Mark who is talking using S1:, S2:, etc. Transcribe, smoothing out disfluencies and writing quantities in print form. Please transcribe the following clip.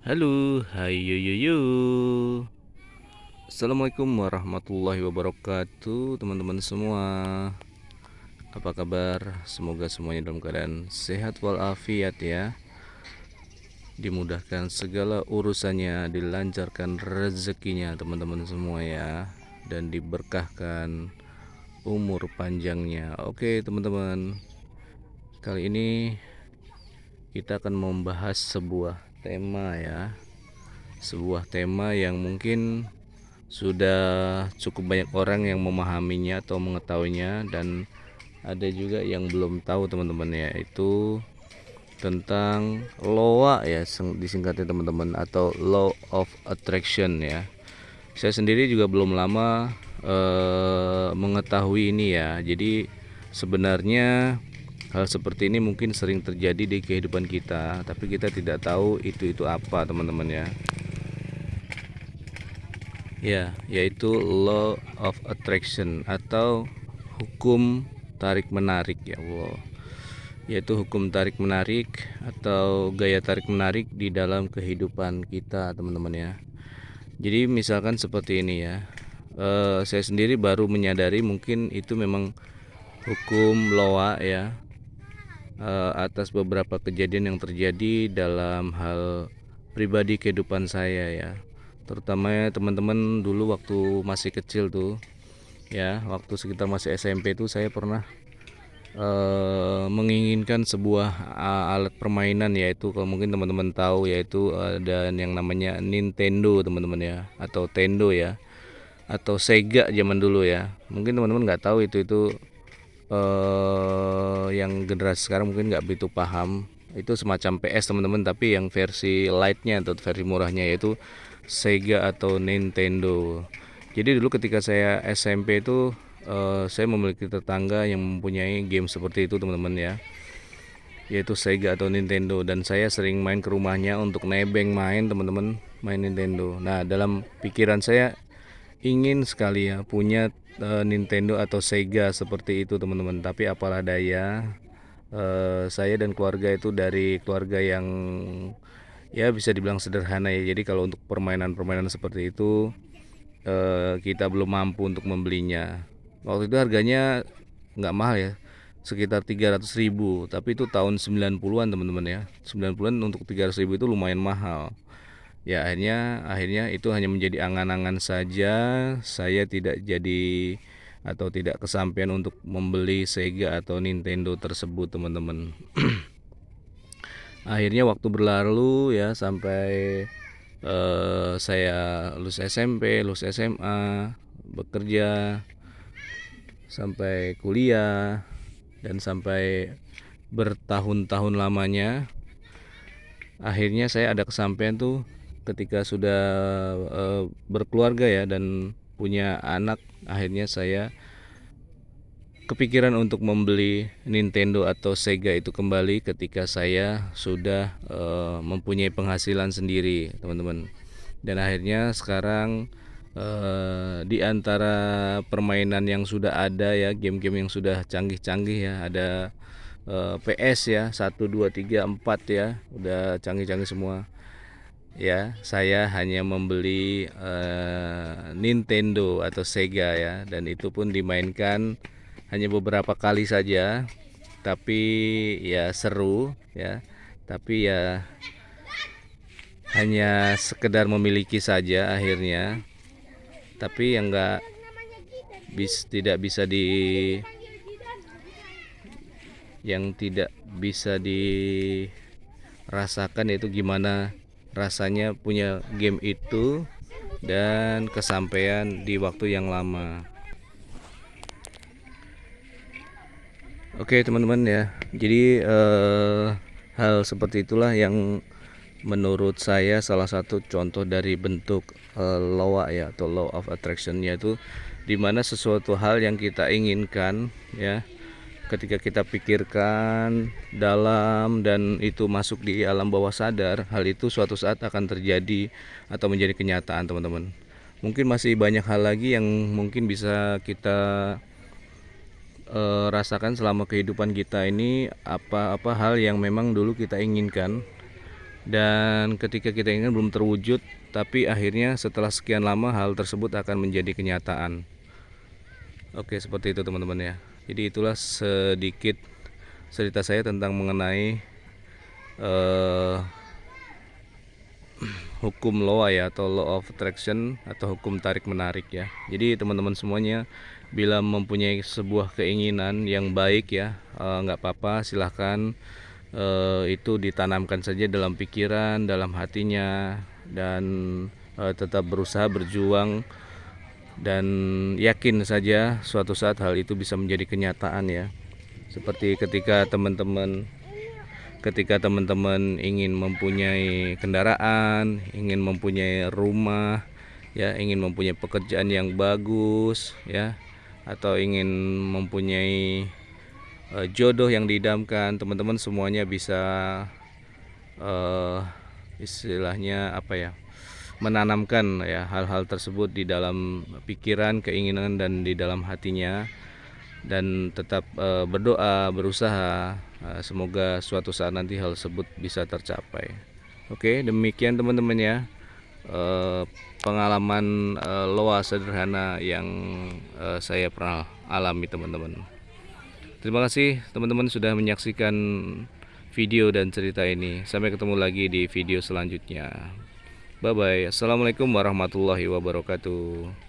S1: Halo, hai yo. Assalamualaikum warahmatullahi wabarakatuh, teman-teman semua. Apa kabar? Semoga semuanya dalam keadaan sehat walafiat ya. Dimudahkan segala urusannya, dilancarkan rezekinya teman-teman semua ya, dan diberkahkan umur panjangnya. Oke, teman-teman. Kali ini kita akan membahas sebuah tema ya. Sebuah tema yang mungkin sudah cukup banyak orang yang memahaminya atau mengetahuinya, dan ada juga yang belum tahu teman-teman ya, itu tentang LOA ya, disingkatnya teman-teman, atau Law of Attraction ya. Saya sendiri juga belum lama mengetahui ini ya. Jadi sebenarnya hal seperti ini mungkin sering terjadi di kehidupan kita, tapi kita tidak tahu itu apa teman-teman ya. Ya, yaitu law of attraction atau hukum tarik menarik ya Allah. Yaitu hukum tarik menarik atau gaya tarik menarik di dalam kehidupan kita, teman-teman ya. Jadi misalkan seperti ini ya. Saya sendiri baru menyadari mungkin itu memang hukum loa ya, atas beberapa kejadian yang terjadi dalam hal pribadi kehidupan saya ya. Terutama teman-teman dulu waktu masih kecil tuh ya, waktu sekitar masih SMP tuh saya pernah menginginkan sebuah alat permainan, yaitu kalau mungkin teman-teman tahu, yaitu ada yang namanya Nintendo teman-teman ya, atau Tendo ya, atau Sega zaman dulu ya. Mungkin teman-teman nggak tahu itu yang generasi sekarang mungkin nggak begitu paham. Itu semacam PS teman-teman, tapi yang versi lightnya atau versi murahnya, yaitu Sega atau Nintendo. Jadi dulu ketika saya SMP itu saya memiliki tetangga yang mempunyai game seperti itu teman-teman ya, yaitu Sega atau Nintendo, dan saya sering main ke rumahnya untuk nebeng main teman-teman, main Nintendo. Nah, dalam pikiran saya ingin sekali ya punya Nintendo atau Sega seperti itu teman-teman, tapi apalah daya, saya dan keluarga itu dari keluarga yang ya bisa dibilang sederhana ya. Jadi kalau untuk permainan-permainan seperti itu kita belum mampu untuk membelinya. Waktu itu harganya nggak mahal ya, sekitar 300.000, tapi itu tahun 90-an teman-teman ya. 90-an untuk 300.000 itu lumayan mahal. Ya akhirnya itu hanya menjadi angan-angan saja. Saya tidak jadi atau tidak kesampaian untuk membeli Sega atau Nintendo tersebut teman-teman. Akhirnya waktu berlalu ya, sampai saya lulus SMP, lulus SMA, bekerja, sampai kuliah, dan sampai bertahun-tahun lamanya. Akhirnya saya ada kesampaian tuh ketika sudah berkeluarga ya dan punya anak. Akhirnya saya kepikiran untuk membeli Nintendo atau Sega itu kembali ketika saya sudah mempunyai penghasilan sendiri teman-teman. Dan akhirnya sekarang di antara permainan yang sudah ada ya, game-game yang sudah canggih-canggih ya, ada PS ya, 1, 2, 3, 4 ya, udah canggih-canggih semua ya. Saya hanya membeli Nintendo atau Sega ya, dan itu pun dimainkan hanya beberapa kali saja, tapi ya seru ya, tapi ya hanya sekedar memiliki saja akhirnya. Tapi yang tidak bisa dirasakan, yaitu gimana rasanya punya game itu dan kesampaian di waktu yang lama. Oke teman-teman ya, jadi hal seperti itulah yang menurut saya salah satu contoh dari bentuk LOA ya, atau Law of Attraction, yaitu dimana sesuatu hal yang kita inginkan ya, ketika kita pikirkan dalam dan itu masuk di alam bawah sadar, hal itu suatu saat akan terjadi atau menjadi kenyataan teman-teman. Mungkin masih banyak hal lagi yang mungkin bisa kita rasakan selama kehidupan kita ini, apa hal yang memang dulu kita inginkan dan ketika kita ingin belum terwujud, tapi akhirnya setelah sekian lama hal tersebut akan menjadi kenyataan. Oke, seperti itu teman-teman ya. Jadi itulah sedikit cerita saya tentang mengenai eh, hukum law ya, atau law of attraction, atau hukum tarik menarik ya. Jadi teman-teman semuanya bila mempunyai sebuah keinginan yang baik ya, nggak apa-apa, silahkan itu ditanamkan saja dalam pikiran, dalam hatinya, dan tetap berusaha berjuang, dan yakin saja suatu saat hal itu bisa menjadi kenyataan ya. Seperti ketika teman-teman ingin mempunyai kendaraan, ingin mempunyai rumah ya, ingin mempunyai pekerjaan yang bagus ya, atau ingin mempunyai jodoh yang diidamkan, teman-teman semuanya bisa istilahnya apa ya, menanamkan ya hal-hal tersebut di dalam pikiran, keinginan, dan di dalam hatinya, dan tetap berdoa, berusaha, semoga suatu saat nanti hal tersebut bisa tercapai. Oke, demikian teman-teman ya, pengalaman loa sederhana yang saya pernah alami teman-teman. Terima kasih teman-teman sudah menyaksikan video dan cerita ini. Sampai ketemu lagi di video selanjutnya. Bye bye. Assalamualaikum warahmatullahi wabarakatuh.